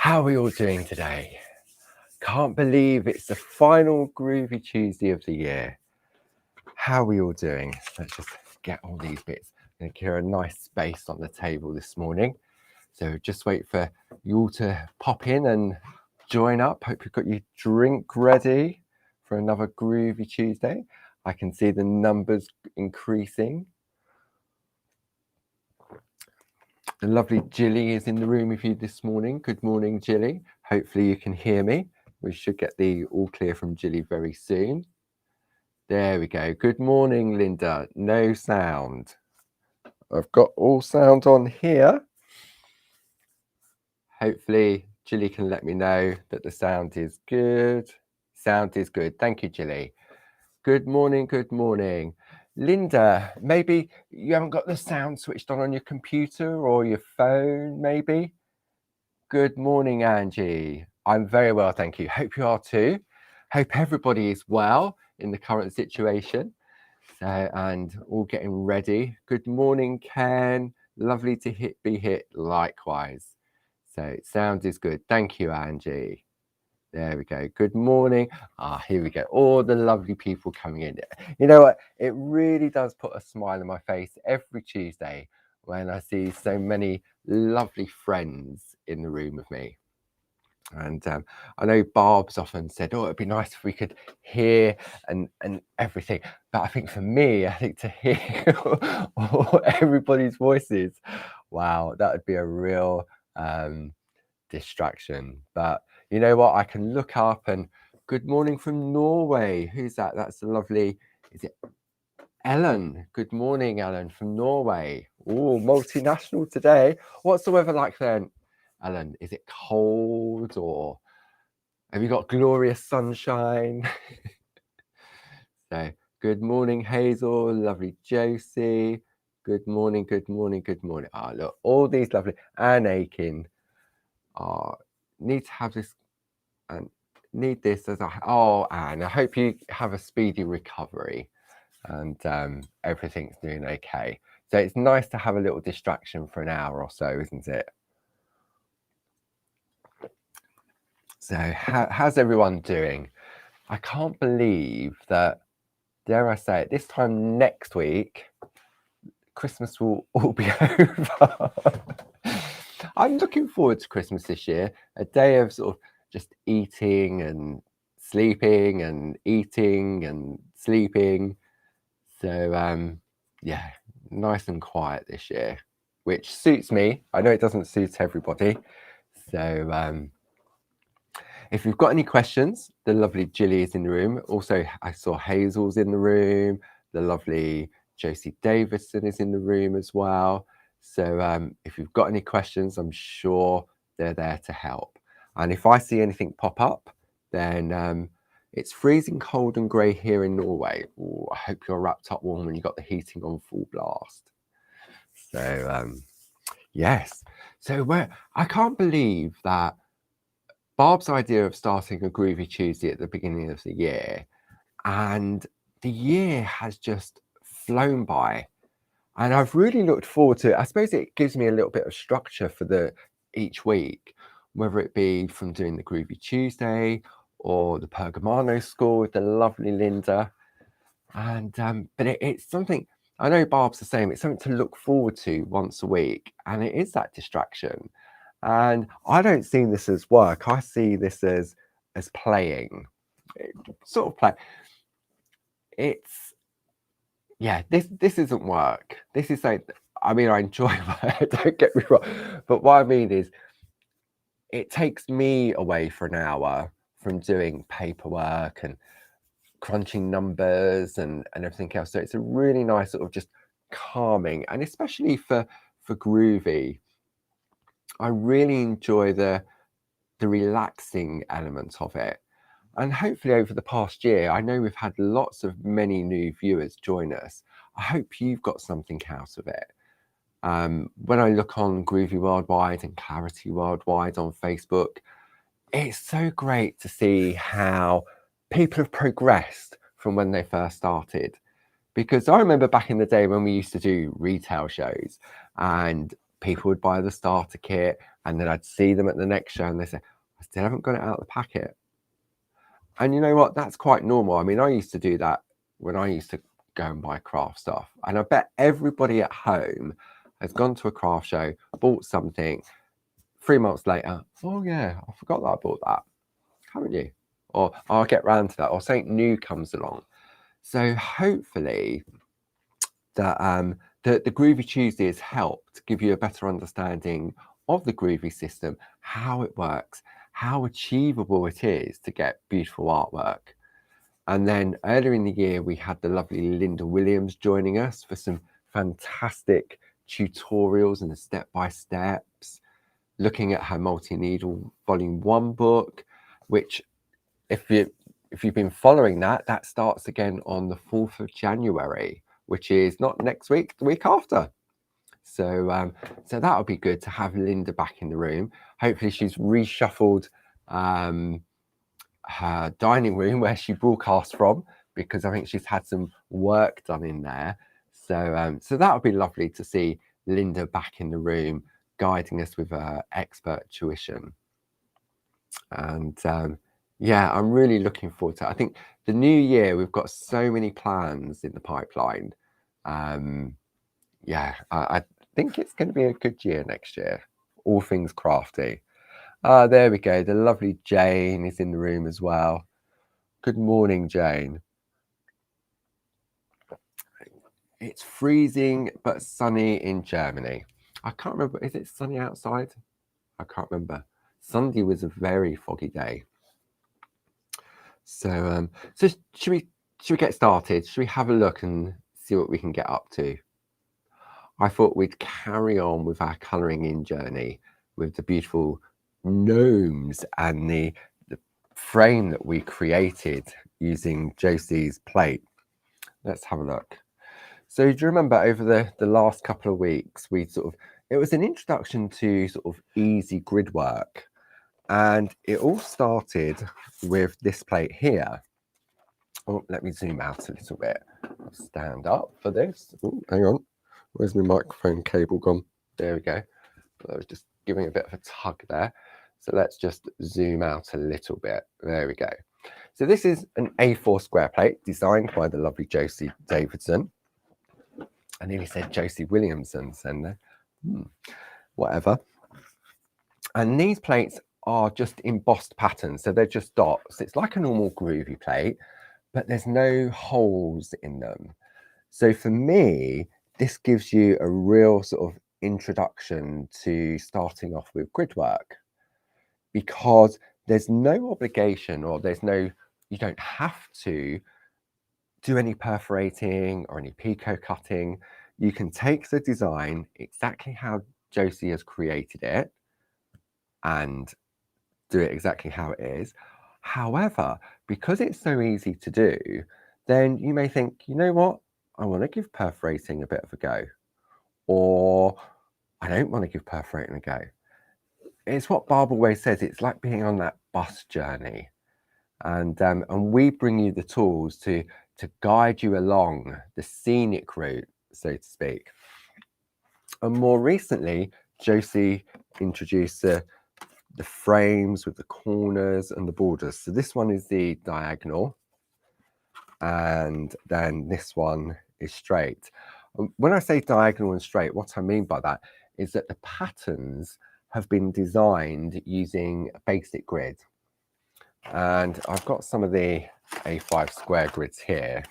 How are we all doing today? Can't believe it's the final Groovi Tuesday of the year. How are we all doing? Let's just get all these bits. I'm going to clear a nice space on the table this morning. So just wait for you all to pop in and join up. Hope you've got your drink ready for another Groovi Tuesday. I can see the numbers increasing. The lovely Jilly is in the room with you this morning. Good morning, Jilly. Hopefully you can hear me. We should get the all clear from Jilly very soon. There we go. Good morning, Linda. No sound. I've got all sound on here. Hopefully Jilly can let me know that the sound is good. Sound is good. Thank you, Jilly. Good morning, good morning. Linda, maybe you haven't got the sound switched on your computer or your phone, maybe? Good morning, Angie. I'm very well, thank you. Hope you are too. Hope everybody is well in the current situation. So, and all getting ready. Good morning, Ken. Lovely to be hit likewise. So sound is good. Thank you, Angie. There we go. Good morning. Here we go. All the lovely people coming in. You know what? It really does put a smile on my face every Tuesday when I see so many lovely friends in the room with me. And I know Barb's often said, oh, it'd be nice if we could hear and everything. But I think for me, I think to hear all everybody's voices, wow, that would be a real distraction. But you know what? I can look up and good morning from Norway. Who's that? That's a lovely, is it Ellen? Good morning, Ellen from Norway. Oh, multinational today. What's the weather like then, Ellen? Is it cold or have you got glorious sunshine? So good morning, Hazel. Lovely Josie. Good morning, good morning, good morning. Look, all these lovely Anne Aiken. Need to have this and need this as Anne, I hope you have a speedy recovery and everything's doing okay. So it's nice to have a little distraction for an hour or so, isn't it? So how's everyone doing? I can't believe that, dare I say it, this time next week, Christmas will all be over. I'm looking forward to Christmas this year, a day of sort of just eating and sleeping and eating and sleeping. So yeah, nice and quiet this year, which suits me. I know it doesn't suit everybody. So if you've got any questions, the lovely Jilly is in the room. Also, I saw Hazel's in the room. The lovely Josie Davidson is in the room as well. So if you've got any questions, I'm sure they're there to help. And if I see anything pop up, then it's freezing cold and grey here in Norway. Ooh, I hope you're wrapped up warm and you've got the heating on full blast. So yes. So I can't believe that Barb's idea of starting a Groovi Tuesday at the beginning of the year, and the year has just flown by. And I've really looked forward to it. I suppose it gives me a little bit of structure for each week, whether it be from doing the Groovi Tuesday or the Pergamano School with the lovely Linda. And but it's something, I know Barb's the same, it's something to look forward to once a week, and it is that distraction. And I don't see this as work. I see this as playing, sort of play. It's, yeah, this isn't work. This is like, I mean, I enjoy work, don't get me wrong. But what I mean is, it takes me away for an hour from doing paperwork and crunching numbers and everything else. So it's a really nice sort of just calming, and especially for Groovi, I really enjoy the relaxing element of it. And hopefully over the past year, I know we've had many new viewers join us. I hope you've got something out of it. When I look on Groovi Worldwide and Clarity Worldwide on Facebook, it's so great to see how people have progressed from when they first started. Because I remember back in the day when we used to do retail shows and people would buy the starter kit, and then I'd see them at the next show and they say, I still haven't got it out of the packet. And you know what? That's quite normal. I mean, I used to do that when I used to go and buy craft stuff. And I bet everybody at home has gone to a craft show, bought something, 3 months later, oh yeah, I forgot that I bought that. Haven't you? Or I'll get round to that, or something new comes along. So hopefully that the Groovi Tuesday has helped give you a better understanding of the Groovi system, how it works, how achievable it is to get beautiful artwork. And then earlier in the year, we had the lovely Linda Williams joining us for some fantastic tutorials and step-by-steps, looking at her multi-needle volume 1 book, which if you've been following that, that starts again on the 4th of January, which is not next week, the week after. So so that'll be good to have Linda back in the room. Hopefully she's reshuffled her dining room where she broadcasts from, because I think she's had some work done in there. So so that'll be lovely to see Linda back in the room guiding us with her expert tuition. And yeah, I'm really looking forward to it. I think the new year, we've got so many plans in the pipeline. Yeah, I think it's going to be a good year next year, all things crafty. Ah, there we go. The lovely Jane is in the room as well. Good morning, Jane. It's freezing but sunny in Germany. I can't remember. Is it sunny outside? I can't remember. Sunday was a very foggy day. So so should we get started? Should we have a look and see what we can get up to? I thought we'd carry on with our colouring in journey with the beautiful gnomes and the frame that we created using Josie's plate. Let's have a look. So do you remember over the last couple of weeks, it was an introduction to sort of easy grid work, and it all started with this plate here. Oh, let me zoom out a little bit. I'll stand up for this. Oh, hang on. Where's my microphone cable gone? There we go. I was just giving a bit of a tug there. So let's just zoom out a little bit. There we go. So this is an A4 square plate designed by the lovely Josie Davidson. I nearly said Josie Williamson, and whatever. And these plates are just embossed patterns, so they're just dots. It's like a normal Groovi plate, but there's no holes in them. So for me, this gives you a real sort of introduction to starting off with grid work, because there's no obligation, or you don't have to do any perforating or any picot cutting. You can take the design exactly how Josie has created it and do it exactly how it is. However, because it's so easy to do, then you may think, you know what, I want to give perforating a bit of a go, or I don't want to give perforating a go. It's what Barbara always says, it's like being on that bus journey, and we bring you the tools to guide you along the scenic route, so to speak. And more recently, Josie introduced the frames with the corners and the borders. So this one is the diagonal, and then this one is straight. When I say diagonal and straight, what I mean by that is that the patterns have been designed using a basic grid. And I've got some of the A5 square grids here.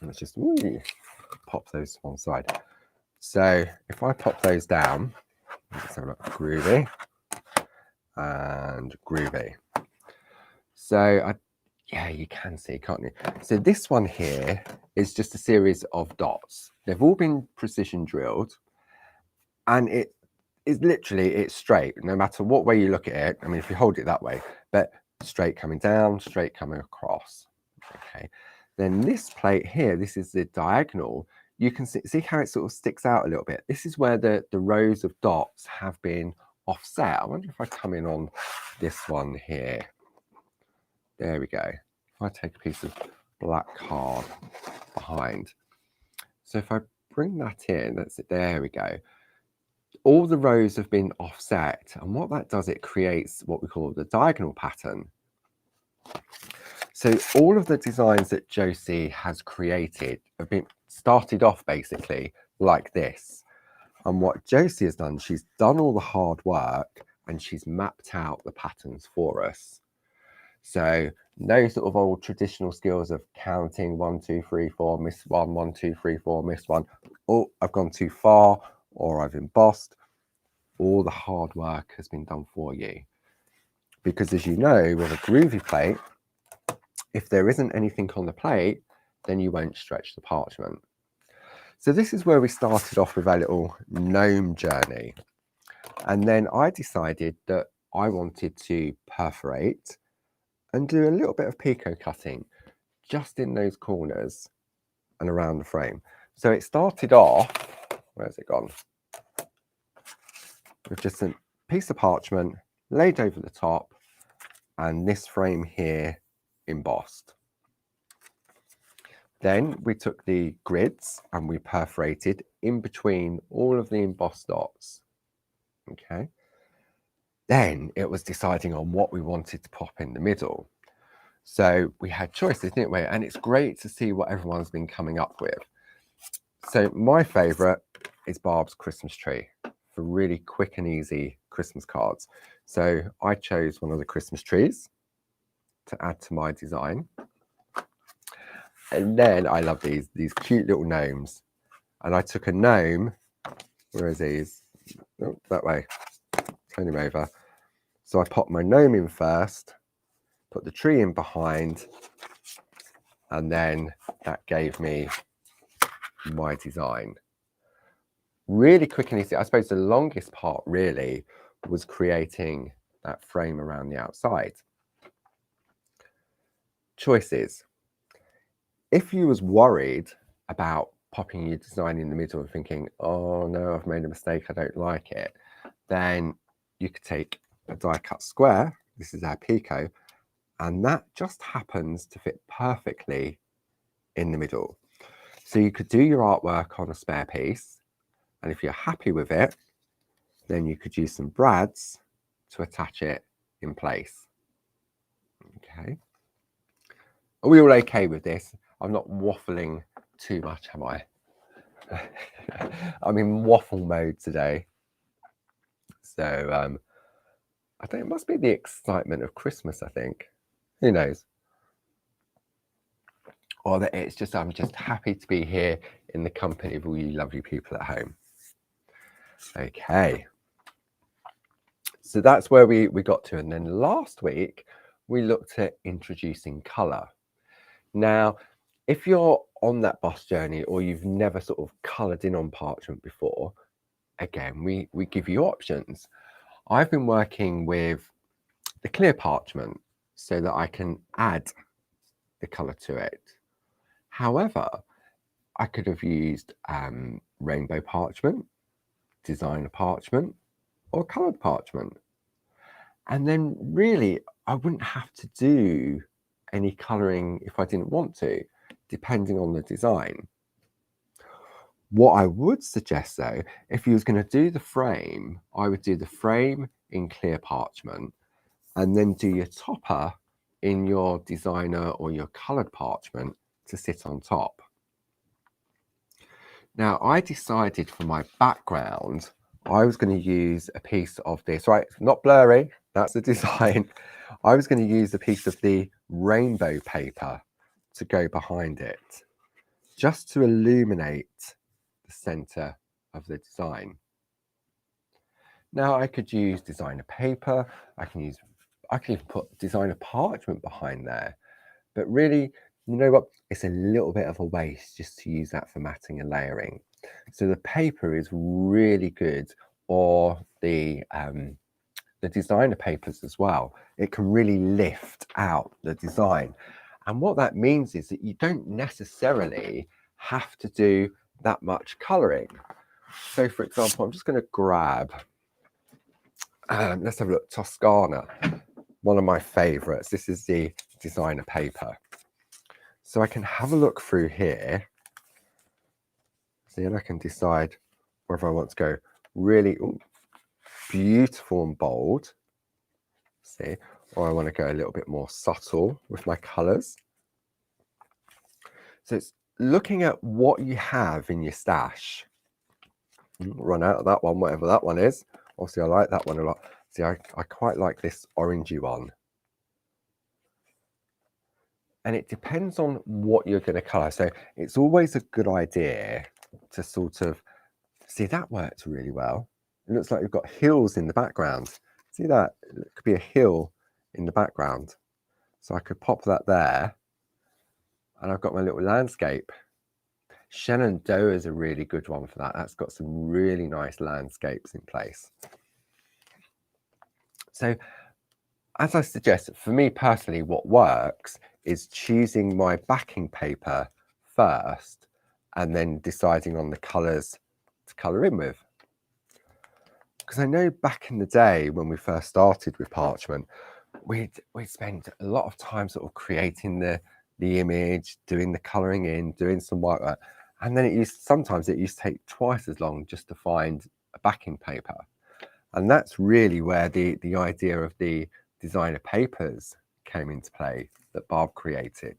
Let's just pop those to one side. So if I pop those down, let's have a look. Groovi and Groovi. So yeah, you can see, can't you? So this one here is just a series of dots. They've all been precision drilled, and it is literally, it's straight, no matter what way you look at it. I mean, if you hold it that way, but straight coming down, straight coming across. Okay. Then this plate here, this is the diagonal. You can see how it sort of sticks out a little bit. This is where the rows of dots have been offset. I wonder if I come in on this one here. There we go. If I take a piece of black card behind. So if I bring that in, that's it. There we go. all the rows have been offset, and what that does, it creates what we call the diagonal pattern. So all of the designs that Josie has created have been started off basically like this. And what Josie has done, she's done all the hard work and she's mapped out the patterns for us. So no sort of old traditional skills of counting 1, 2, 3, 4, miss 1, 1, 2, 3, 4, miss 1. Oh, I've gone too far, or I've embossed. All the hard work has been done for you. Because as you know, with a Groovi plate, if there isn't anything on the plate, then you won't stretch the parchment. So this is where we started off with our little gnome journey. And then I decided that I wanted to perforate and do a little bit of picot cutting just in those corners and around the frame. So it started off, where's it gone? With just a piece of parchment laid over the top and this frame here embossed. Then we took the grids and we perforated in between all of the embossed dots. Okay. Then it was deciding on what we wanted to pop in the middle. So we had choices, didn't we? And it's great to see what everyone's been coming up with. So my favorite is Barb's Christmas tree for really quick and easy Christmas cards. So I chose one of the Christmas trees to add to my design. And then I love these cute little gnomes. And I took a gnome, where is these? Oh, that way, turn him over. So I popped my gnome in first, put the tree in behind, and then that gave me my design. Really quick and easy. I suppose the longest part really was creating that frame around the outside. Choices. If you was worried about popping your design in the middle and thinking, oh no, I've made a mistake, I don't like it, then you could take a die cut square, this is our picot, and that just happens to fit perfectly in the middle. So you could do your artwork on a spare piece, and if you're happy with it, then you could use some brads to attach it in place. Okay. Are we all okay with this? I'm not waffling too much, am I? I'm in waffle mode today. So I think it must be the excitement of Christmas, I think. Who knows? Or that it's just, I'm just happy to be here in the company of all you lovely people at home. Okay. So that's where we got to. And then last week, we looked at introducing colour. Now, if you're on that bus journey or you've never sort of coloured in on parchment before, again, we give you options. I've been working with the clear parchment so that I can add the colour to it. However, I could have used rainbow parchment, designer parchment, or coloured parchment. And then really, I wouldn't have to do any colouring if I didn't want to, depending on the design. What I would suggest though, if you was going to do the frame, I would do the frame in clear parchment and then do your topper in your designer or your coloured parchment to sit on top. Now I decided for my background, I was going to use a piece of this, right, not blurry, that's the design. I was going to use a piece of the rainbow paper to go behind it, just to illuminate the center of the design. Now I could use designer paper, I can even put designer parchment behind there, but really, you know what, it's a little bit of a waste just to use that for matting and layering. So the paper is really good, or the designer papers as well. It can really lift out the design. And what that means is that you don't necessarily have to do that much colouring. So for example, I'm just going to grab, let's have a look, Toscana, one of my favourites. This is the designer paper. So I can have a look through here. See, and I can decide whether I want to go really beautiful and bold. See, or I want to go a little bit more subtle with my colours. So it's looking at what you have in your stash. Run out of that one, whatever that one is. Obviously, I like that one a lot. See, I quite like this orangey one. And it depends on what you're going to colour. So it's always a good idea to sort of, see, that worked really well. It looks like you've got hills in the background. See that? It could be a hill in the background. So I could pop that there. And I've got my little landscape. Shenandoah is a really good one for that. That's got some really nice landscapes in place. So as I suggested, for me personally, what works is choosing my backing paper first and then deciding on the colours to colour in with. Because I know back in the day when we first started with parchment, we'd spend a lot of time sort of creating the image, doing the colouring in, doing some white work, and then sometimes it used to take twice as long just to find a backing paper. And that's really where the idea of the designer papers came into play that Barb created.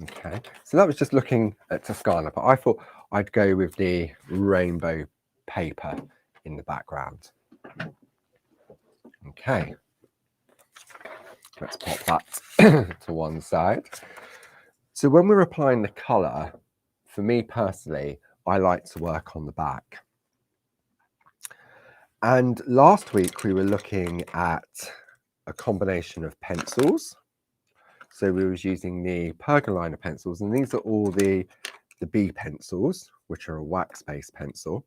Okay, so that was just looking at Toscana, but I thought I'd go with the rainbow paper in the background. Okay, let's pop that to one side. So when we're applying the colour, for me personally, I like to work on the back. And last week we were looking at a combination of pencils. So we was using the Pergoliner pencils, and these are all the B pencils, which are a wax-based pencil.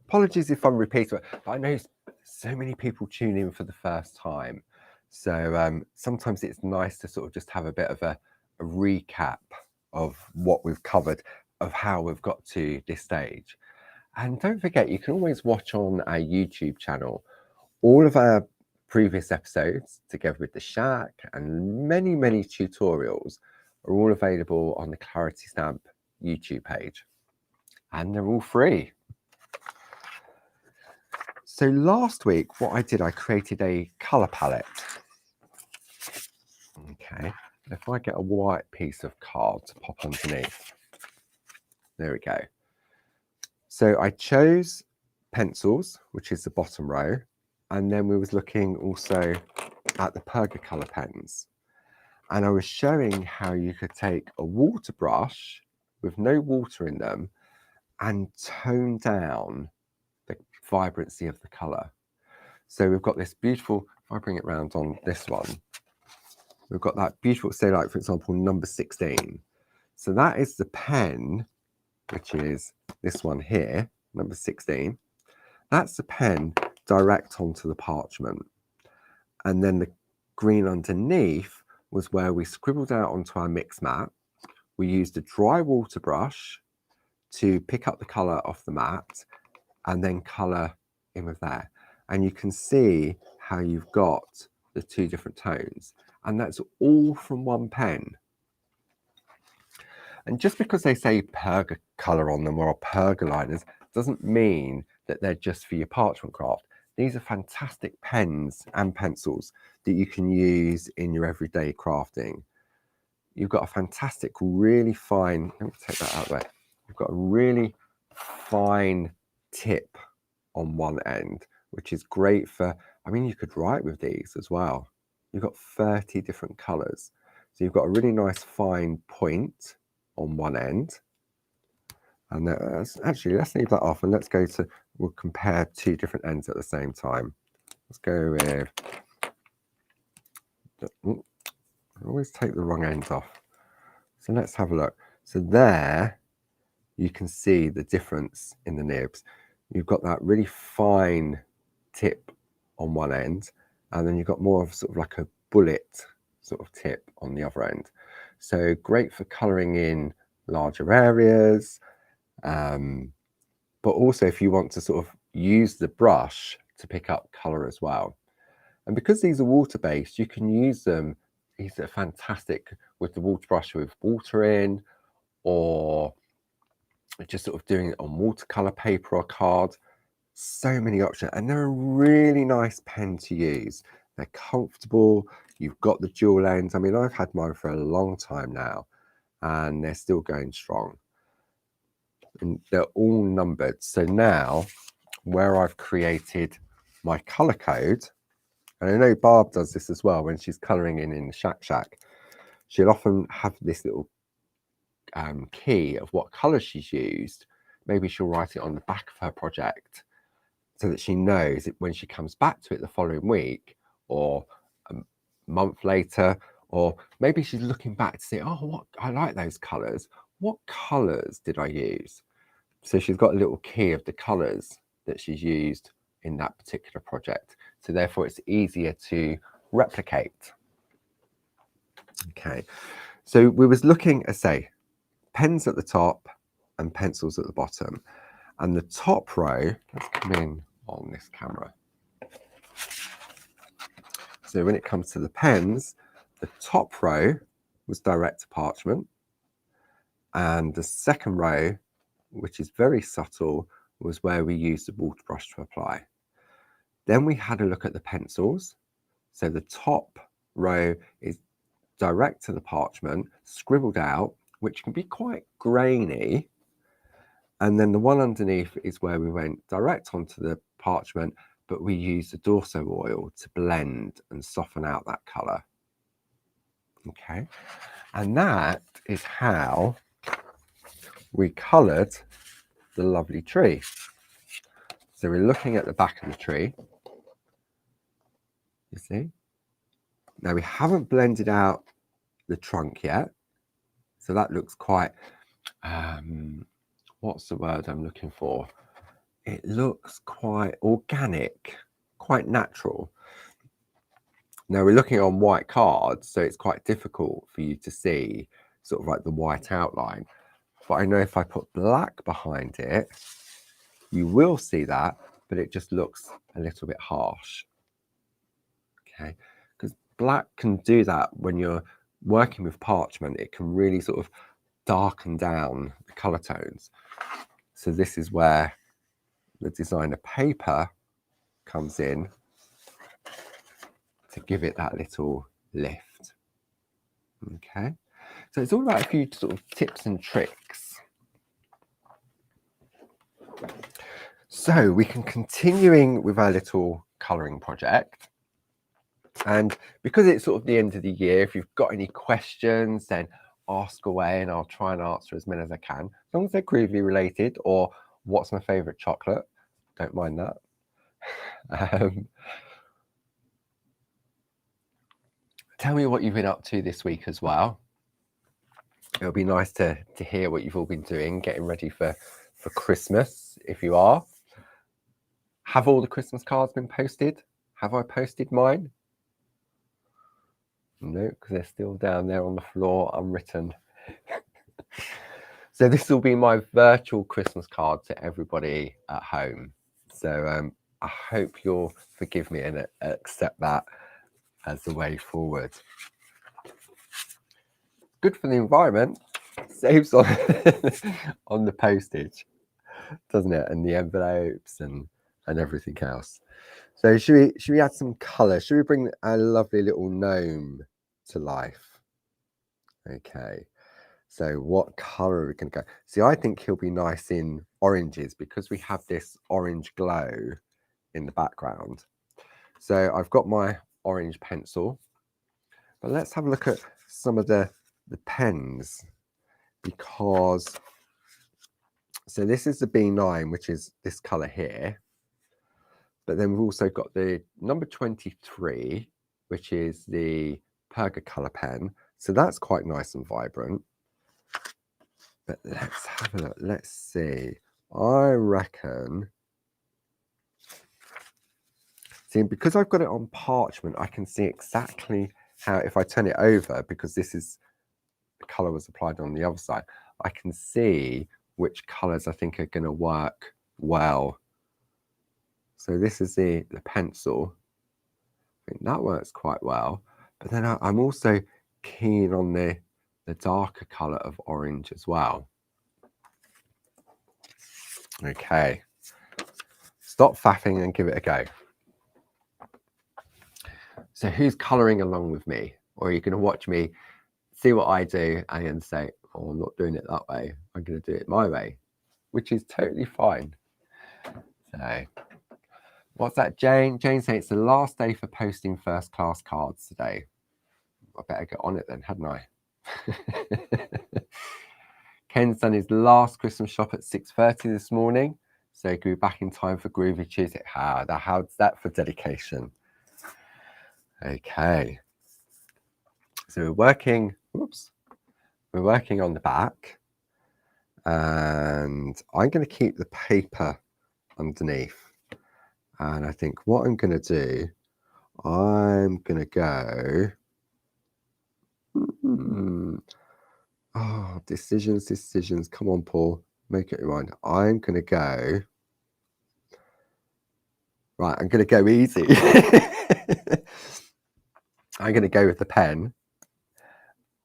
Apologies if I'm repeating, but I know so many people tune in for the first time. So sometimes it's nice to sort of just have a bit of a recap of what we've covered, of how we've got to this stage. And don't forget, you can always watch on our YouTube channel all of our previous episodes, together with the shack and many, many tutorials, are all available on the Clarity Stamp YouTube page. And they're all free. So last week, what I did, I created a colour palette. Okay, if I get a white piece of card to pop underneath. There we go. So I chose pencils, which is the bottom row, and then we was looking also at the Pergoliner pens. And I was showing how you could take a water brush with no water in them and tone down the vibrancy of the colour. So we've got this beautiful, if I bring it round on this one, we've got that beautiful, say like for example, number 16. So that is the pen, which is this one here, number 16. That's the pen direct onto the parchment. And then the green underneath was where we scribbled out onto our mix mat. We used a dry water brush to pick up the colour off the mat and then colour in with there. And you can see how you've got the two different tones. And that's all from one pen. And just because they say Pergoliner on them or Pergoliners doesn't mean that they're just for your parchment craft. These are fantastic pens and pencils that you can use in your everyday crafting. You've got a fantastic, really fine, let me take that out of the way. You've got a really fine tip on one end, which is great for, I mean, you could write with these as well. You've got 30 different colours. So you've got a really nice fine point on one end. And actually, let's leave that off and let's go to, we'll compare two different ends at the same time. Let's go with, I always take the wrong end off. So let's have a look. So there, you can see the difference in the nibs. You've got that really fine tip on one end, and then you've got more of sort of like a bullet sort of tip on the other end. So great for colouring in larger areas, but also if you want to sort of use the brush to pick up colour as well. And because these are water-based, you can use them. These are fantastic with the water brush with water in, or just sort of doing it on watercolor paper or card. So many options, and they're a really nice pen to use. They're comfortable. You've got the dual ends. I mean, I've had mine for a long time now, and they're still going strong. And they're all numbered. So now, where I've created my color code, and I know Barb does this as well when she's coloring in the Shack, she'll often have this little key of what color she's used. Maybe she'll write it on the back of her project so that she knows it when she comes back to it the following week or a month later, or maybe she's looking back to say, oh, what, I like those colors. What colors did I use? So she's got a little key of the colors that she's used in that particular project. So therefore it's easier to replicate. Okay, so we was looking at, say, pens at the top and pencils at the bottom. And the top row, let's come in on this camera. So when it comes to the pens, the top row was direct to parchment. And the second row, which is very subtle, was where we used the water brush to apply. Then we had a look at the pencils. So the top row is direct to the parchment, scribbled out, which can be quite grainy. And then the one underneath is where we went direct onto the parchment, but we used the Dorso oil to blend and soften out that colour. Okay, and that is how we coloured the lovely tree. So we're looking at the back of the tree, you see. Now we haven't blended out the trunk yet, so that looks quite, what's the word I'm looking for? It looks quite organic, quite natural. Now we're looking on white cards, so it's quite difficult for you to see sort of like the white outline. But I know if I put black behind it, you will see that, but it just looks a little bit harsh. Okay, because black can do that when you're working with parchment. It can really sort of darken down the color tones. So this is where the designer paper comes in to give it that little lift. Okay, so it's all about a few sort of tips and tricks. So we can continuing with our little colouring project. And because it's sort of the end of the year, if you've got any questions, then ask away and I'll try and answer as many as I can. As long as they're Groovi related or what's my favourite chocolate, don't mind that. Tell me what you've been up to this week as well. It'll be nice to hear what you've all been doing, getting ready for Christmas, if you are. Have all the Christmas cards been posted? Have I posted mine? No, because they're still down there on the floor, unwritten. So this will be my virtual Christmas card to everybody at home. So I hope you'll forgive me and accept that as the way forward. Good for the environment, saves on on the postage, doesn't it? And the envelopes and everything else. So should we add some colour? Should we bring a lovely little gnome to life? Okay. So what colour are we going to go? See, I think he'll be nice in oranges because we have this orange glow in the background. So I've got my orange pencil, but let's have a look at some of the pens, because so this is the B9, which is this colour here. But then we've also got the number 23, which is the Perga colour pen. So that's quite nice and vibrant. But let's have a look. Let's see. I reckon, see, because I've got it on parchment, I can see exactly how, if I turn it over, because this is the colour was applied on the other side, I can see which colours I think are going to work well. So this is the pencil. I think that works quite well. But then I'm also keen on the darker colour of orange as well. Okay. Stop faffing and give it a go. So who's colouring along with me? Or are you going to watch me, see what I do, and then say, oh, I'm not doing it that way. I'm going to do it my way, which is totally fine. So, what's that, Jane? Jane saying it's the last day for posting first class cards today. I better get on it then, hadn't I? Ken's done his last Christmas shop at 6:30 this morning. So he grew back in time for Groovi Tuesday. How's that for dedication? Okay. So we're working on the back. And I'm going to keep the paper underneath. And I think what I'm going to do, I'm going to go... Oh, decisions. Come on, Paul. Make it your mind. I'm going to go... Right, I'm going to go easy. I'm going to go with the pen.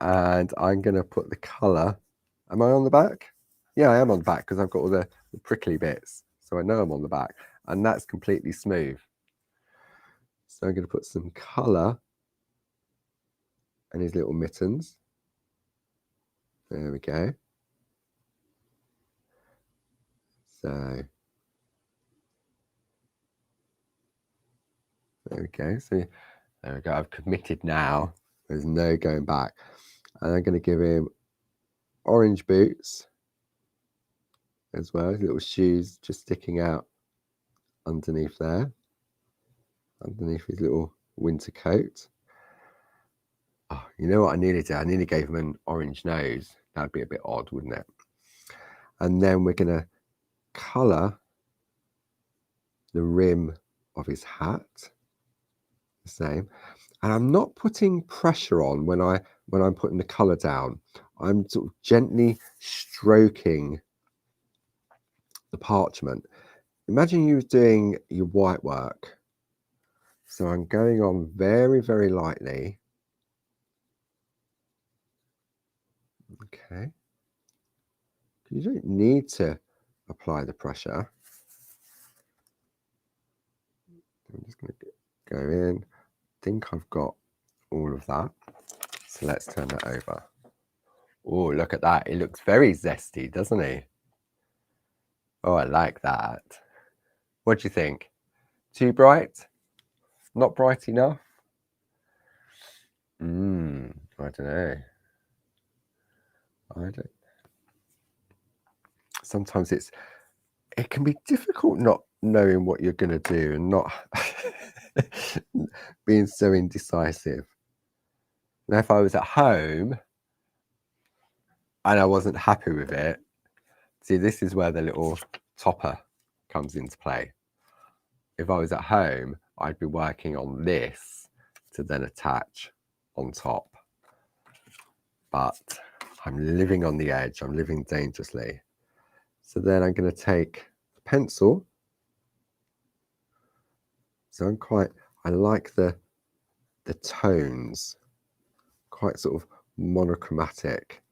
And I'm going to put the colour... Am I on the back? Yeah, I am on the back because I've got all the prickly bits. So I know I'm on the back. And that's completely smooth. So I'm going to put some colour and his little mittens. There we go. So there we go. So there we go. I've committed now. There's no going back. And I'm going to give him orange boots as well. Little shoes just sticking out underneath there. Underneath his little winter coat. Oh, you know what I nearly did? I nearly gave him an orange nose. That'd be a bit odd, wouldn't it? And then we're going to colour the rim of his hat. The same. And I'm not putting pressure on when I'm putting the colour down. I'm sort of gently stroking the parchment. Imagine you were doing your white work. So I'm going on very, very lightly. Okay. You don't need to apply the pressure. I'm just going to go in. I think I've got all of that. So let's turn that over. Oh, look at that. It looks very zesty, doesn't he? Oh, I like that. What do you think? Too bright? Not bright enough? I don't know. Sometimes it can be difficult not knowing what you're going to do and not being so indecisive. Now, if I was at home and I wasn't happy with it, see, this is where the little topper comes into play. If I was at home, I'd be working on this to then attach on top. But I'm living on the edge. I'm living dangerously. So then I'm going to take the pencil. So I like the tones, quite sort of monochromatic.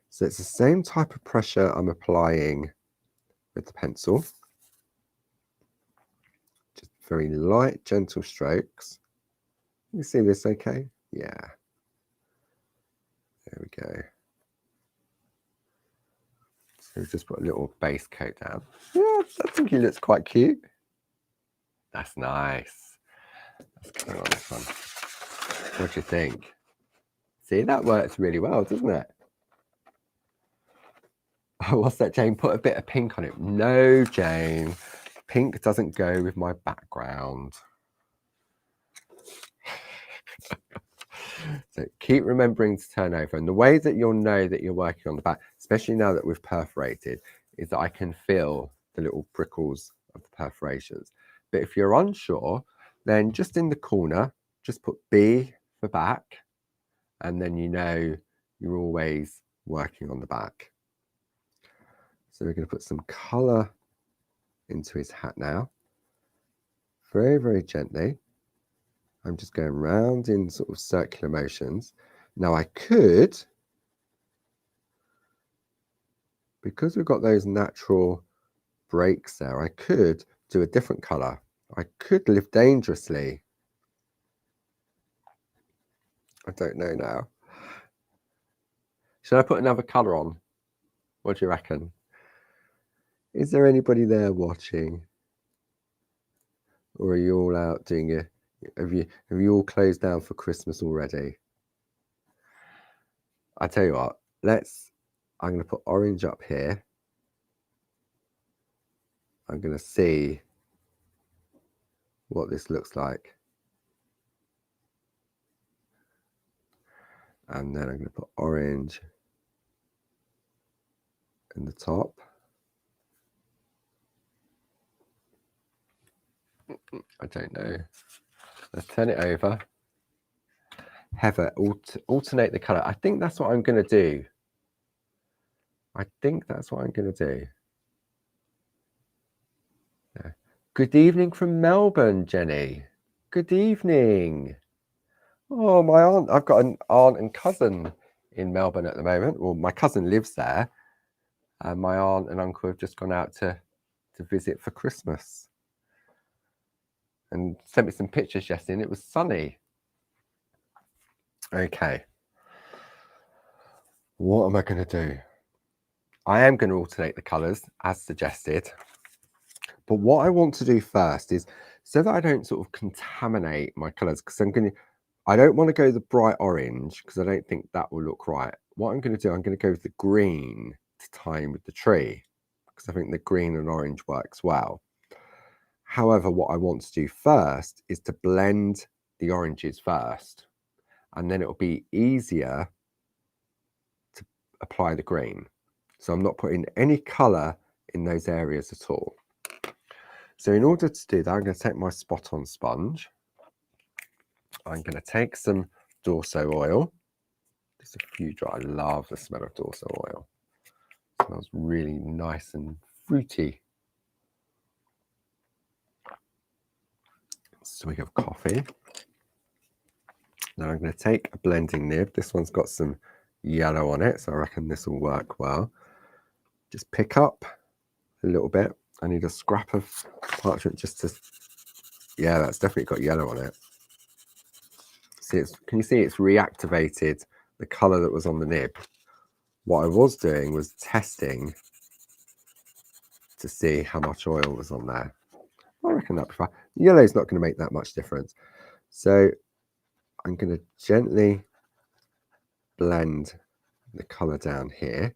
So it's the same type of pressure I'm applying with the pencil. Just very light, gentle strokes. You see this okay? Yeah. There we go. So just put a little base coat down. Yeah, I think he looks quite cute. That's nice. Let's go on this one. What do you think? See, that works really well, doesn't it? Oh, what's that, Jane? Put a bit of pink on it. No, Jane. Pink doesn't go with my background. So keep remembering to turn over. And the way that you'll know that you're working on the back, especially now that we've perforated, is that I can feel the little prickles of the perforations. But if you're unsure, then just in the corner, just put B for back, and then you know you're always working on the back. So we're going to put some colour into his hat now. Very, very gently. I'm just going round in sort of circular motions. Now I could, because we've got those natural breaks there. I could do a different colour. I could live dangerously. I don't know now. Should I put another colour on? What do you reckon? Is there anybody there watching? Or are you all out doing it? Have you all closed down for Christmas already? I tell you what, I'm going to put orange up here. I'm going to see what this looks like. And then I'm going to put orange in the top. I don't know. Let's turn it over. Heather, alternate the colour. I think that's what I'm going to do. Yeah. Good evening from Melbourne, Jenny. Good evening. Oh, my aunt. I've got an aunt and cousin in Melbourne at the moment. Well, my cousin lives there. And my aunt and uncle have just gone out to visit for Christmas. And sent me some pictures yesterday, and it was sunny. Okay. What am I going to do? I am going to alternate the colours as suggested. But what I want to do first is, so that I don't sort of contaminate my colours, because I don't want to go the bright orange, because I don't think that will look right. What I'm going to do, I'm going to go with the green to tie in with the tree, because I think the green and orange works well. However, what I want to do first is to blend the oranges first, and then it'll be easier to apply the green. So I'm not putting any colour in those areas at all. So in order to do that, I'm going to take my spot on sponge. I'm going to take some Dorso oil. Just a few drops. I love the smell of Dorso oil. It smells really nice and fruity. Swig of coffee. Now I'm going to take a blending nib. This one's got some yellow on it, so I reckon this will work well. Just pick up a little bit. I need a scrap of parchment just to, yeah, that's definitely got yellow on it. See, can you see it's reactivated the colour that was on the nib? What I was doing was testing to see how much oil was on there. I reckon that'd be fine. Yellow is not going to make that much difference. So I'm going to gently blend the colour down here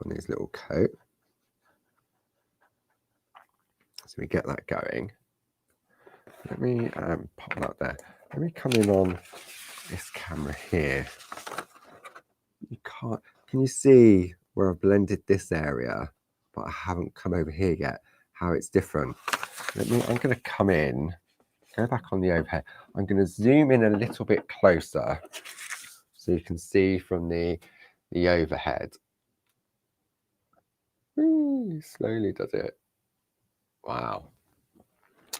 on his little coat. So we get that going. Let me pop that there. Let me come in on this camera here. You can't. Can you see where I've blended this area, but I haven't come over here yet? How it's different. I'm going to come in. Go back on the overhead. I'm going to zoom in a little bit closer, so you can see from the overhead. Slowly does it. Wow.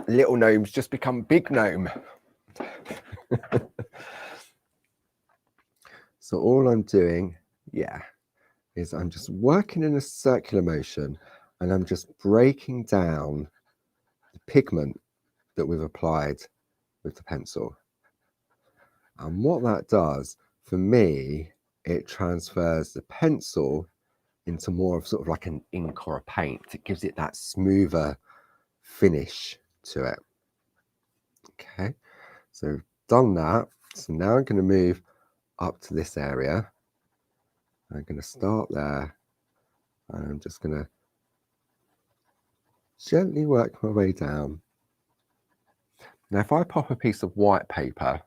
Little gnomes just become big gnome. So all I'm doing, is I'm just working in a circular motion, and I'm just breaking down the pigment that we've applied with the pencil. And what that does, for me, it transfers the pencil into more of sort of like an ink or a paint. It gives it that smoother finish to it. Okay, so we've done that. So now I'm going to move up to this area. I'm going to start there, and I'm just going to gently work my way down. Now, if I pop a piece of white paper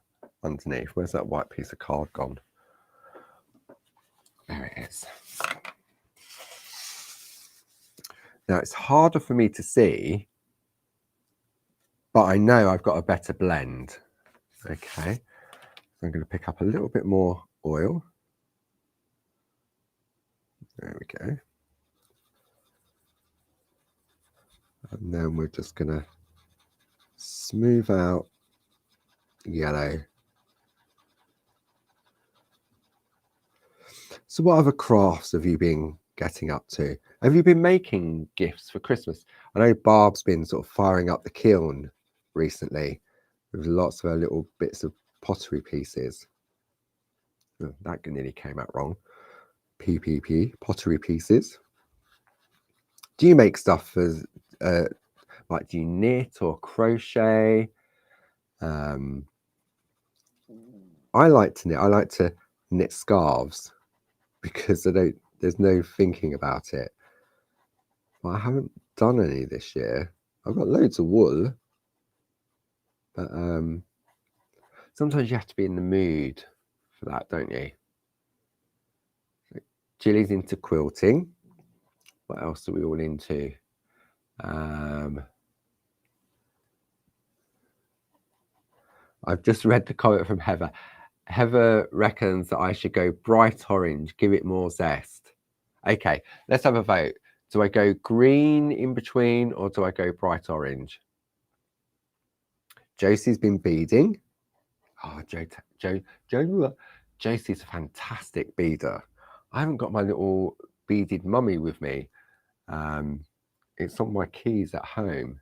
underneath, where's that white piece of card gone? There it is. Now, it's harder for me to see, but I know I've got a better blend. Okay, so I'm going to pick up a little bit more oil. There we go. And then we're just going to smooth out yellow. So what other crafts have you been getting up to? Have you been making gifts for Christmas? I know Barb's been sort of firing up the kiln recently with lots of her little bits of pottery pieces. Oh, that nearly came out wrong. PPP, pottery pieces. Do you make stuff as like, do you knit or crochet? I like to knit. I like to knit scarves because there's no thinking about it. But I haven't done any this year. I've got loads of wool, but sometimes you have to be in the mood for that, don't you? Gilly's into quilting. What else are we all into? I've just read the comment from Heather. Heather reckons that I should go bright orange, give it more zest. Okay, let's have a vote. Do I go green in between or do I go bright orange? Josie's been beading. Oh, Josie's a fantastic beader. I haven't got my little beaded mummy with me. It's on my keys at home.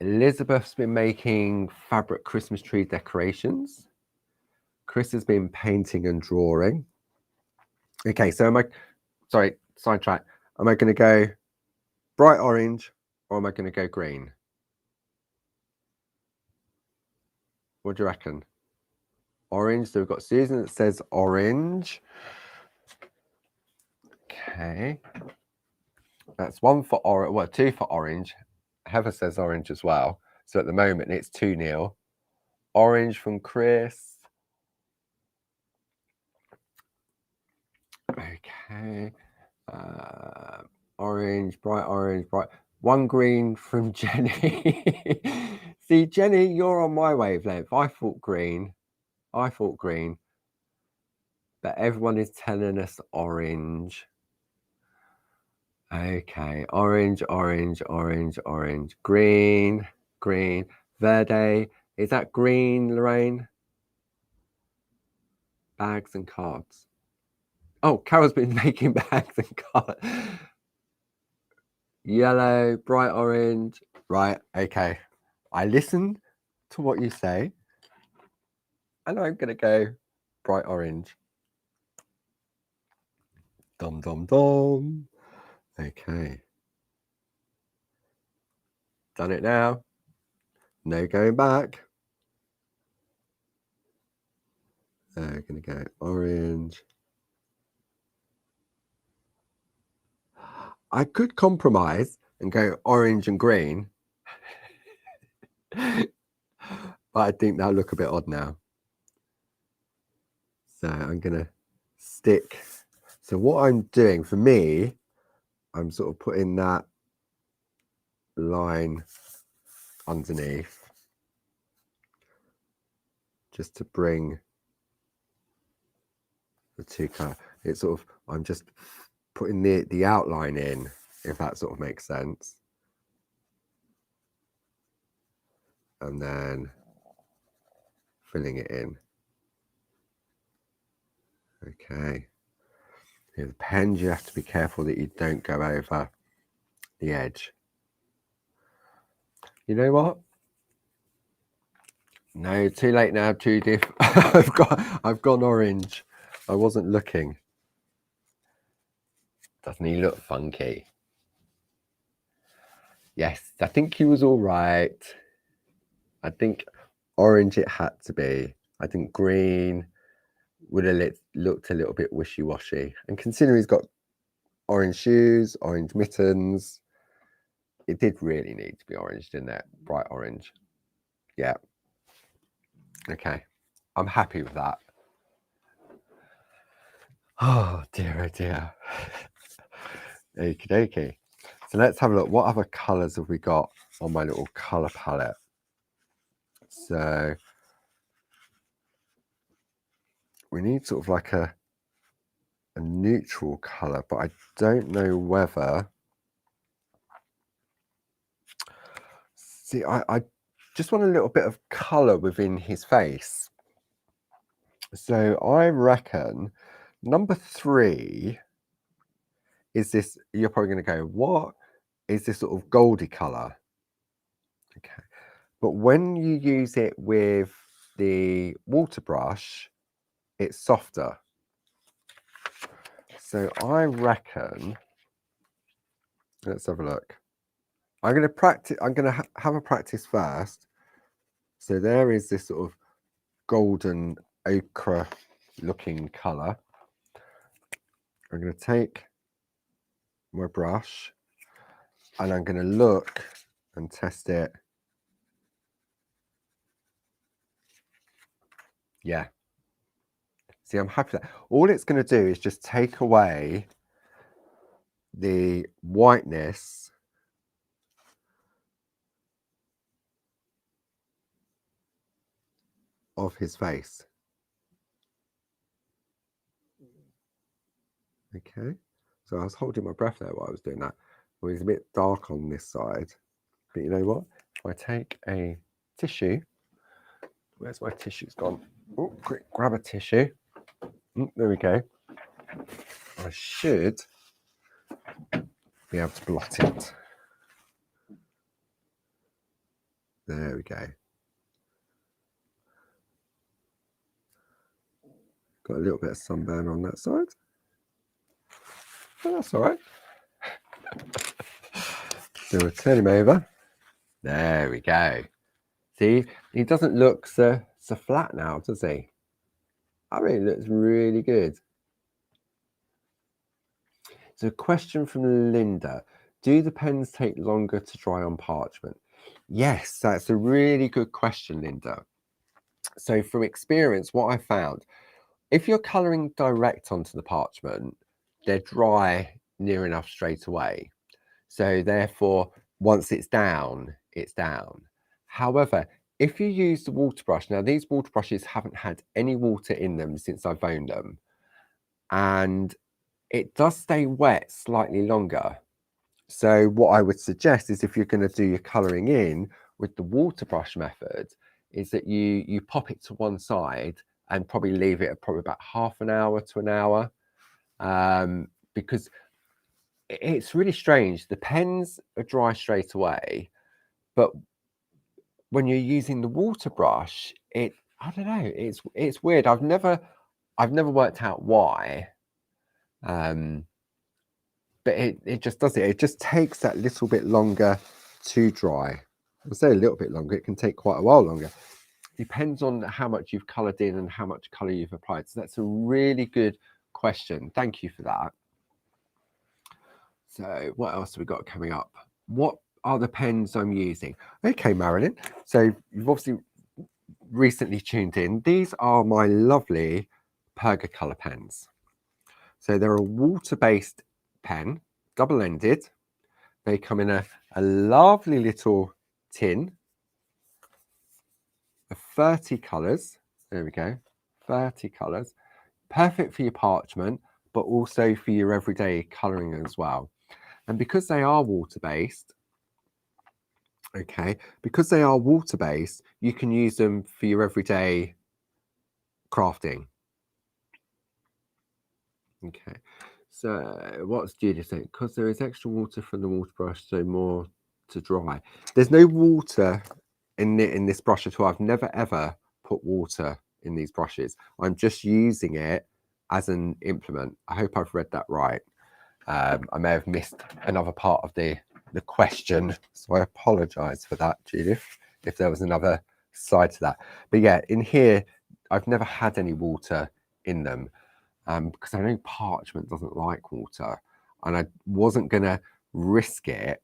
Elizabeth's been making fabric Christmas tree decorations. Chris has been painting and drawing. Okay, so sorry, sidetrack. Am I going to go bright orange or am I going to go green? What do you reckon? Orange. So we've got Susan that says orange. Okay. That's one for orange. Well, two for orange. Heather says orange as well. So at the moment it's 2-0. Orange from Chris. Okay. Orange, bright. One green from Jenny. See, Jenny, you're on my wavelength. I thought green. But everyone is telling us orange. Okay, orange. Green. Verde. Is that green, Lorraine? Bags and cards. Oh, Carol's been making bags and cards. Yellow, bright orange. Right, okay. I listen to what you say. And I'm going to go bright orange. Dum. Okay. Done it now. No going back. I'm going to go orange. I could compromise and go orange and green. But I think that'll look a bit odd now. So I'm going to stick. So what I'm doing for me, I'm sort of putting that line underneath just to bring the two colour. It's sort of, I'm just putting the outline in, if that sort of makes sense. And then filling it in. Okay. With the pens, you have to be careful that you don't go over the edge. You know what? No, too late now, Judith. I've gone orange. I wasn't looking. Doesn't he look funky? Yes, I think he was all right. I think orange it had to be. I think green would have looked a little bit wishy-washy. And considering he's got orange shoes, orange mittens, it did really need to be orange, didn't it? Bright orange. Yeah. Okay. I'm happy with that. Oh dear. Okie dokie. So let's have a look. What other colours have we got on my little colour palette? So we need sort of like a neutral colour, but I don't know whether. See, I just want a little bit of colour within his face. So I reckon Number 3 is this, you're probably going to go, what is this sort of goldy colour? Okay, but when you use it with the water brush, it's softer. So I reckon, let's have a look. I'm going to practice, I'm going to have a practice first. So there is this sort of golden ochre looking colour. I'm going to take my brush and I'm going to look and test it. Yeah. See, I'm happy with that. All it's going to do is just take away the whiteness of his face. Okay. So I was holding my breath there while I was doing that. Well, it's a bit dark on this side. But you know what? If I take a tissue, where's my tissue's gone? Oh, quick, grab a tissue. There we go. I should be able to blot it. There we go. Got a little bit of sunburn on that side. Oh, that's all right. So we'll turn him over. There we go. See, he doesn't look so flat now, does he? I mean, it looks really good. So a question from Linda. Do the pens take longer to dry on parchment? Yes, that's a really good question, Linda. So from experience, what I found, if you're colouring direct onto the parchment, they're dry near enough straight away. So therefore, once it's down, it's down. However, if you use the water brush, now these water brushes haven't had any water in them since I've owned them, and it does stay wet slightly longer. So what I would suggest is, if you're going to do your colouring in with the water brush method, is that you pop it to one side and probably leave it probably about half an hour to an hour, because it's really strange. The pens are dry straight away, but when you're using the water brush, I don't know, it's weird. I've never worked out why, but it just does it. It just takes that little bit longer to dry. I'll say a little bit longer. It can take quite a while longer. Depends on how much you've coloured in and how much colour you've applied. So that's a really good question. Thank you for that. So what else have we got coming up? What are the pens I'm using? Okay, Marilyn. So you've obviously recently tuned in. These are my lovely Pergacolor pens. So they're a water-based pen, double-ended. They come in a lovely little tin of 30 colours. There we go, 30 colours. Perfect for your parchment, but also for your everyday colouring as well. And because they are water-based, okay, because they are water-based, you can use them for your everyday crafting. Okay, so what's Judith saying? Because there is extra water from the water brush, so more to dry. There's no water in this brush at all. I've never ever put water in these brushes. I'm just using it as an implement. I hope I've read that right. I may have missed another part of the question, so I apologize for that, Judith, if there was another side to that. But yeah, in here, I've never had any water in them, because I know parchment doesn't like water, and I wasn't gonna risk it.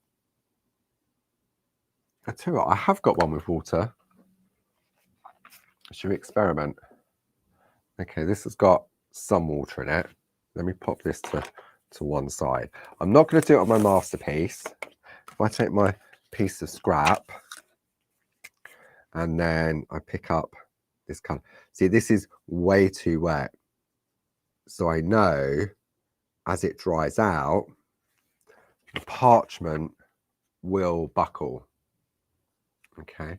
I tell you what, I have got one with water. Should we experiment? Okay, this has got some water in it. Let me pop this to one side. I'm not going to do it on my masterpiece. If I take my piece of scrap and then I pick up this colour. See, this is way too wet. So I know as it dries out, the parchment will buckle. Okay.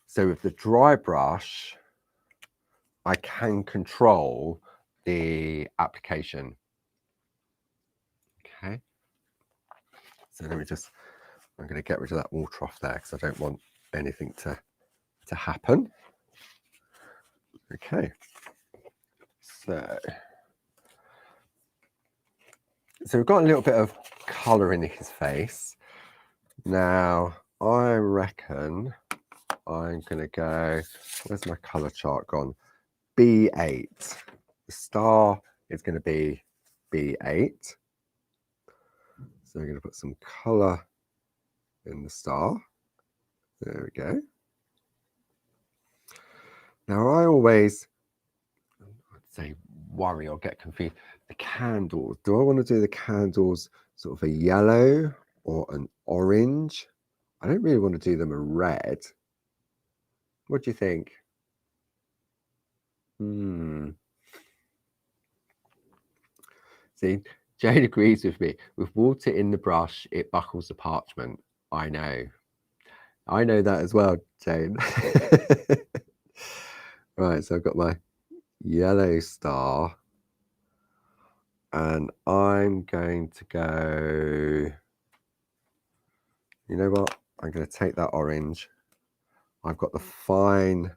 So with the dry brush, I can control the application. Okay. So let me just, I'm going to get rid of that water off there because I don't want anything to happen. Okay. So we've got a little bit of colour in his face. Now, I reckon I'm going to go, where's my colour chart gone? B8. The star is going to be B8. So I'm going to put some colour in the star. There we go. Now, I always, I'd say worry or get confused. The candles, do I want to do the candles sort of a yellow or an orange? I don't really want to do them a red. What do you think? See, Jane agrees with me. With water in the brush, it buckles the parchment. I know that as well, Jane. Right, so I've got my yellow star, and I'm going to go, you know what? I'm going to take that orange. I've got the fine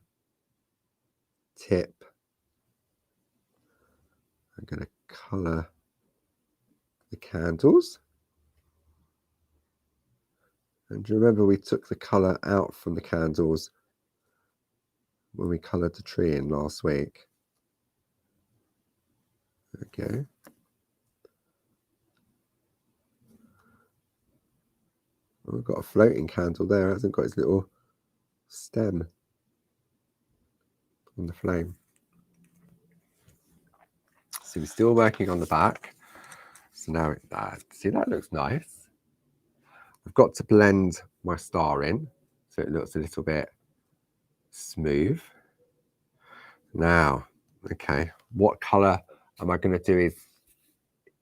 tip. I'm going to colour the candles. And do you remember we took the colour out from the candles when we coloured the tree in last week? Okay. We've got a floating candle there. It hasn't got its little stem on the flame. So we're still working on the back. So now see, that looks nice. I've got to blend my star in so it looks a little bit smooth. Now, okay, what colour am I going to do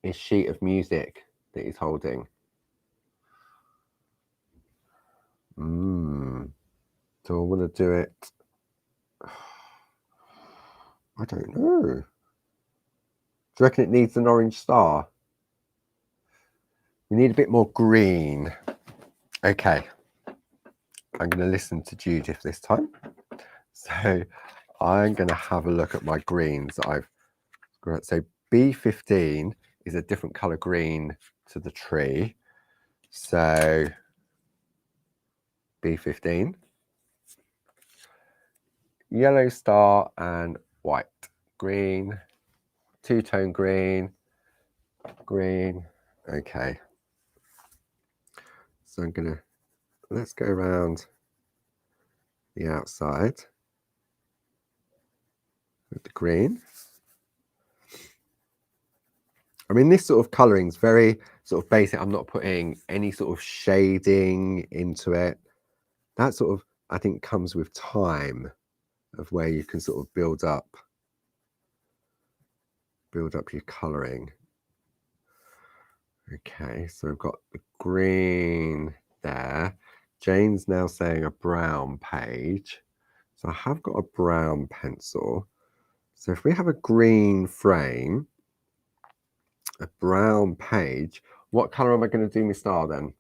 his sheet of music that he's holding? Do I want to do it? I don't know. Do you reckon it needs an orange star? We need a bit more green. Okay. I'm going to listen to Judith this time. So I'm going to have a look at my greens that I've got. So B15 is a different colour green to the tree. So B15, yellow star and white, green, two-tone green, green. Okay. So I'm going to, let's go around the outside with the green. I mean, this sort of colouring is very sort of basic. I'm not putting any sort of shading into it. That sort of, I think, comes with time of where you can sort of build up your colouring. Okay, so I've got the green there. Jane's now saying a brown page. So I have got a brown pencil. So if we have a green frame, a brown page, what colour am I going to do my star then?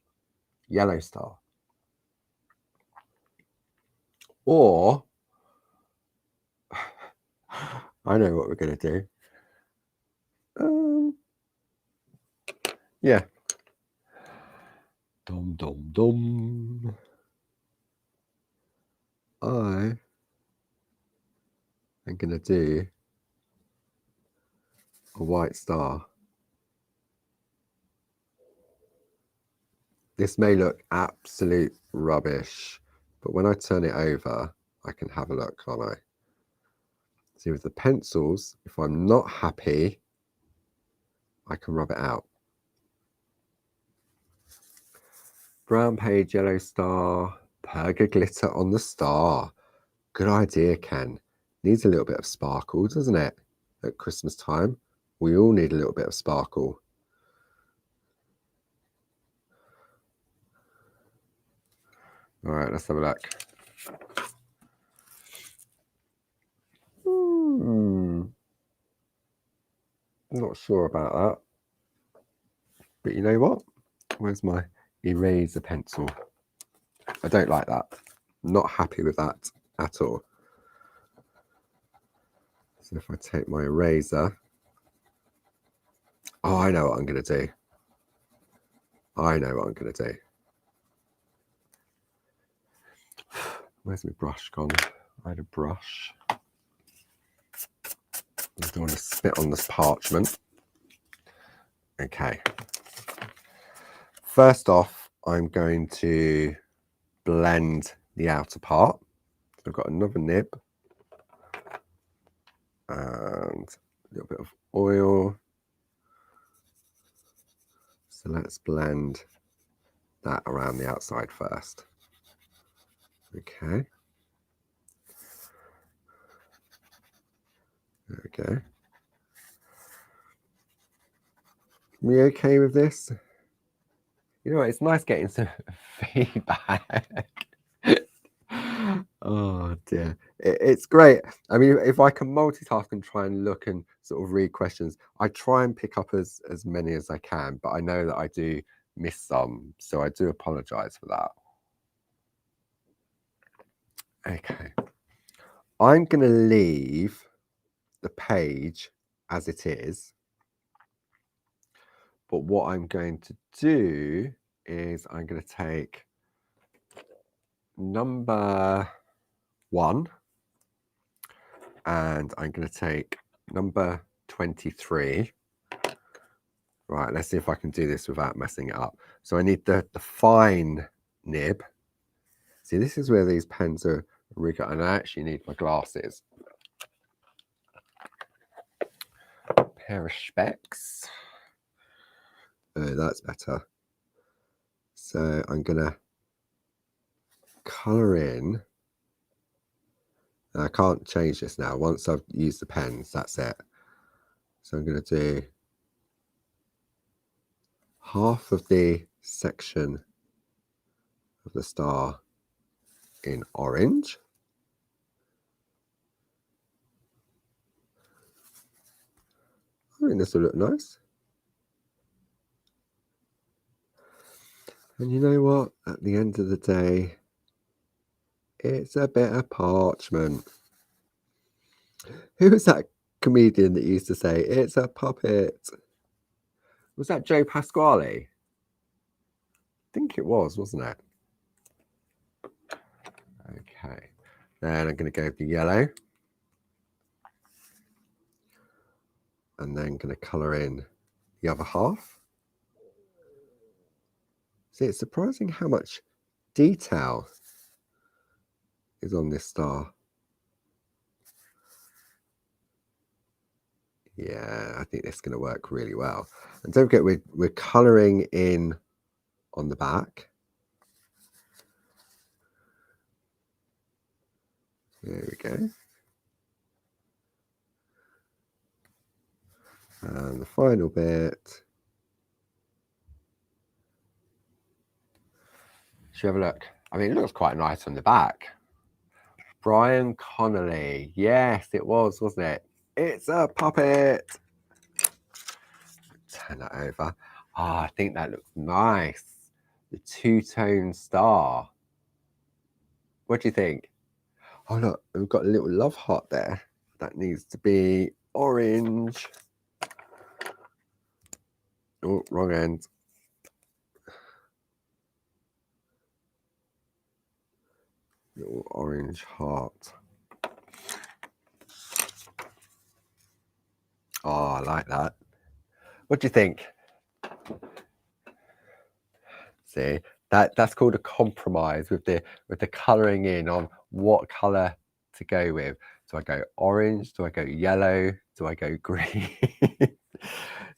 Yellow star. Or, I know what we're going to do. Yeah. Dum, dum, dum. I am going to do a white star. This may look absolute rubbish, but when I turn it over, I can have a look, can't I? See, with the pencils, if I'm not happy, I can rub it out. Brown page, yellow star, Perga glitter on the star. Good idea, Ken. Needs a little bit of sparkle, doesn't it? At Christmas time, we all need a little bit of sparkle. All right, let's have a look. not sure about that. But you know what? Where's my eraser pencil? I don't like that. I'm not happy with that at all. So if I take my eraser, oh, I know what I'm going to do. I know what I'm going to do. Where's my brush gone? I had a brush. I don't want to spit on this parchment. Okay. First off, I'm going to blend the outer part. So I've got another nib and a little bit of oil. So let's blend that around the outside first. Okay. There we go. We okay with this? You know what, it's nice getting some feedback. Oh dear, it's great. I mean, if I can multitask and try and look and sort of read questions, I try and pick up as many as I can, but I know that I do miss some, so I do apologize for that. Okay, I'm going to leave the page as it is, but what I'm going to do is I'm going to take number 1 and I'm going to take number 23. Right, let's see if I can do this without messing it up. So I need the fine nib. See, this is where these pens are really good, and I actually need my glasses. A pair of specs. Oh, that's better. So I'm gonna colour in. I can't change this now. Once I've used the pens, that's it. So I'm gonna do half of the section of the star in orange. I think this will look nice. And you know what? At the end of the day, it's a bit of parchment. Who was that comedian that used to say, it's a puppet? Was that Joe Pasquale? I think it was, wasn't it? Okay. Then I'm going to go with the yellow. And then going to colour in the other half. See, it's surprising how much detail is on this star. Yeah, I think this is going to work really well. And don't forget, we're colouring in on the back. There we go. And the final bit. Should we have a look? I mean, it looks quite nice on the back. Brian Connolly. Yes, it was, wasn't it? It's a puppet. Turn that over. Ah, I think that looks nice. The two-tone star. What do you think? Oh, look, we've got a little love heart there. That needs to be orange. Oh, wrong end. Little orange heart. Oh, I like that. What do you think? See, that's called a compromise with the colouring in on what colour to go with. Do I go orange? Do I go yellow? Do I go green?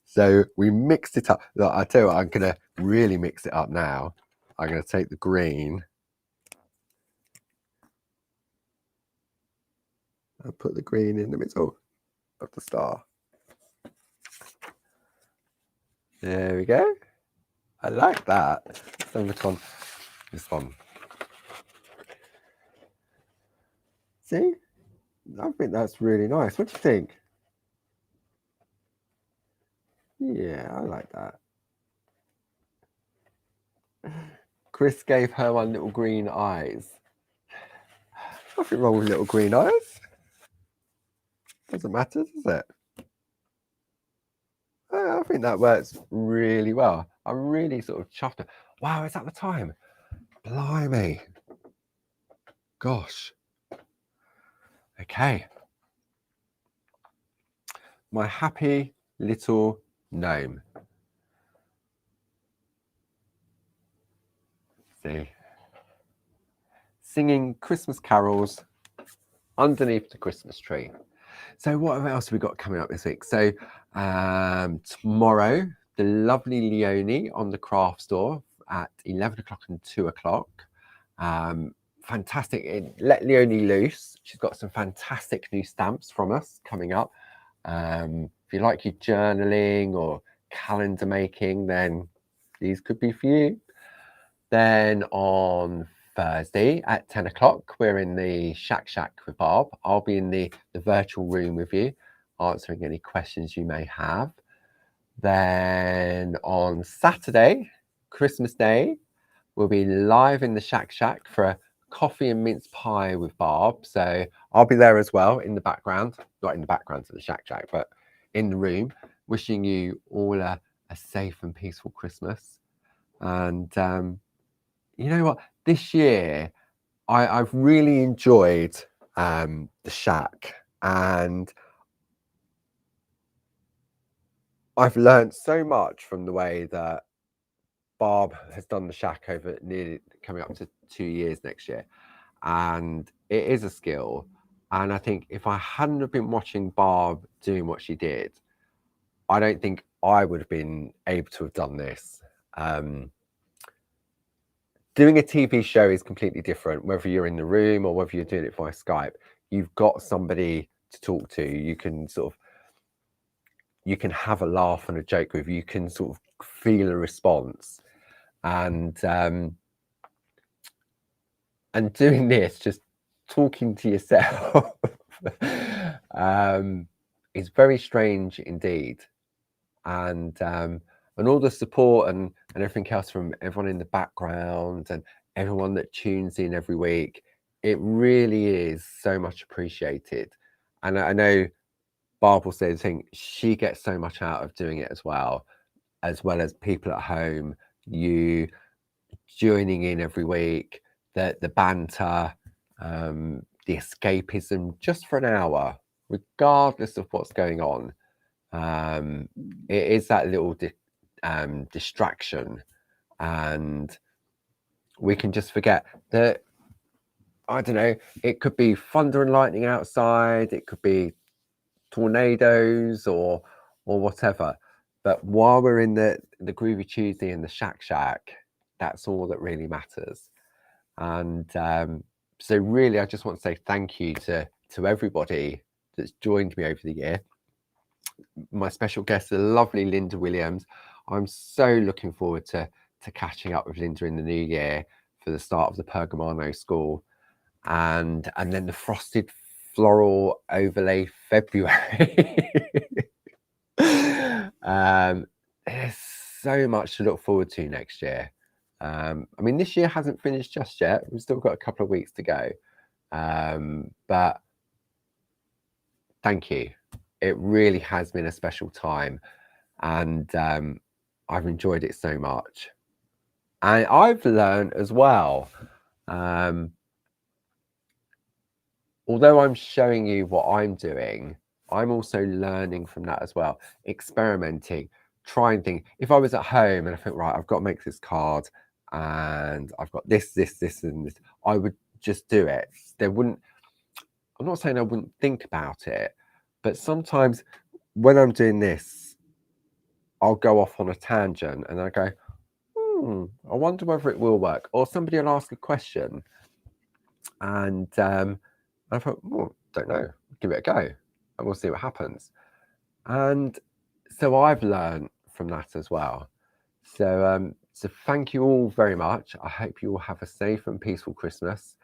So we mixed it up. Look, I tell you what, I'm gonna really mix it up now. I'm gonna take the green and put the green in the middle of the star. There we go. I like that. So this one. See? I think that's really nice. What do you think? Yeah, I like that. Chris gave her one little green eyes. Nothing wrong with little green eyes. Doesn't matter, does it? I think that works really well. I'm really sort of chuffed. Wow, is that the time? Blimey. Gosh. Okay. My happy little gnome. See. Singing Christmas carols underneath the Christmas tree. So what else have we got coming up this week? So tomorrow, the lovely Leonie on the craft store at 11 o'clock and 2 o'clock. Fantastic. Let Leonie loose. She's got some fantastic new stamps from us coming up. If you like your journaling or calendar making, then these could be for you. Then on Thursday at 10 o'clock, we're in the Shack with Barb. I'll be in the virtual room with you, answering any questions you may have. Then on Saturday, Christmas Day, we'll be live in the Shack for a coffee and mince pie with Barb. So I'll be there as well in the background, not in the background of the Shack, but in the room, wishing you all a safe and peaceful Christmas. And you know what? This year, I've really enjoyed the Shack, and I've learned so much from the way that Barb has done the Shack over nearly coming up to 2 years next year. And it is a skill. And I think if I hadn't have been watching Barb doing what she did, I don't think I would have been able to have done this. Doing a TV show is completely different, whether you're in the room or whether you're doing it via Skype. You've got somebody to talk to. You can have a laugh and a joke with. You can sort of feel a response, and doing this, just talking to yourself, is very strange indeed. And all the support and everything else from everyone in the background and everyone that tunes in every week, it really is so much appreciated. And I know Barb will say the thing, she gets so much out of doing it as well as people at home, you joining in every week, the banter, the escapism just for an hour, regardless of what's going on. It is that little distraction, and we can just forget that. I don't know, it could be thunder and lightning outside, it could be tornadoes or whatever, but while we're in the Groovi Tuesday and the Shack, that's all that really matters. And so really I just want to say thank you to everybody that's joined me over the year. My special guest, the lovely Linda Williams. I'm so looking forward to catching up with Linda in the new year for the start of the Pergamano School, and then the Frosted Floral Overlay February. There's so much to look forward to next year. I mean, this year hasn't finished just yet. We've still got a couple of weeks to go. But thank you. It really has been a special time, and I've enjoyed it so much. And I've learned as well, although I'm showing you what I'm doing, I'm also learning from that as well, experimenting, trying things. If I was at home and I think, right, I've got to make this card and I've got this, and this, I would just do it. I'm not saying I wouldn't think about it, but sometimes when I'm doing this, I'll go off on a tangent and I go, I wonder whether it will work. Or somebody will ask a question and I thought, don't know, give it a go and we'll see what happens. And so I've learned from that as well. So thank you all very much. I hope you all have a safe and peaceful Christmas.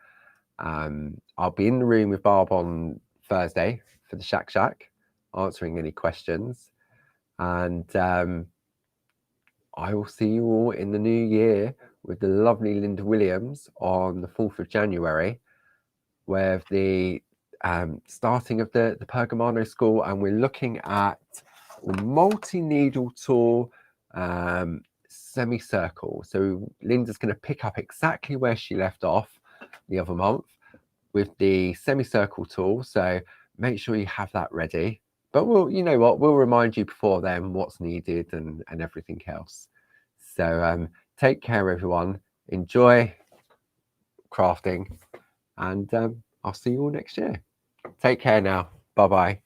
I'll be in the room with Barb on Thursday for the Shack, answering any questions. And I will see you all in the new year with the lovely Linda Williams on the 4th of January, with the starting of the Pergamano School, and we're looking at the multi-needle tool semicircle. So Linda's going to pick up exactly where she left off the other month with the semicircle tool. So make sure you have that ready. But you know what, we'll remind you before then what's needed and everything else. So take care, everyone. Enjoy crafting, and I'll see you all next year. Take care now. Bye bye.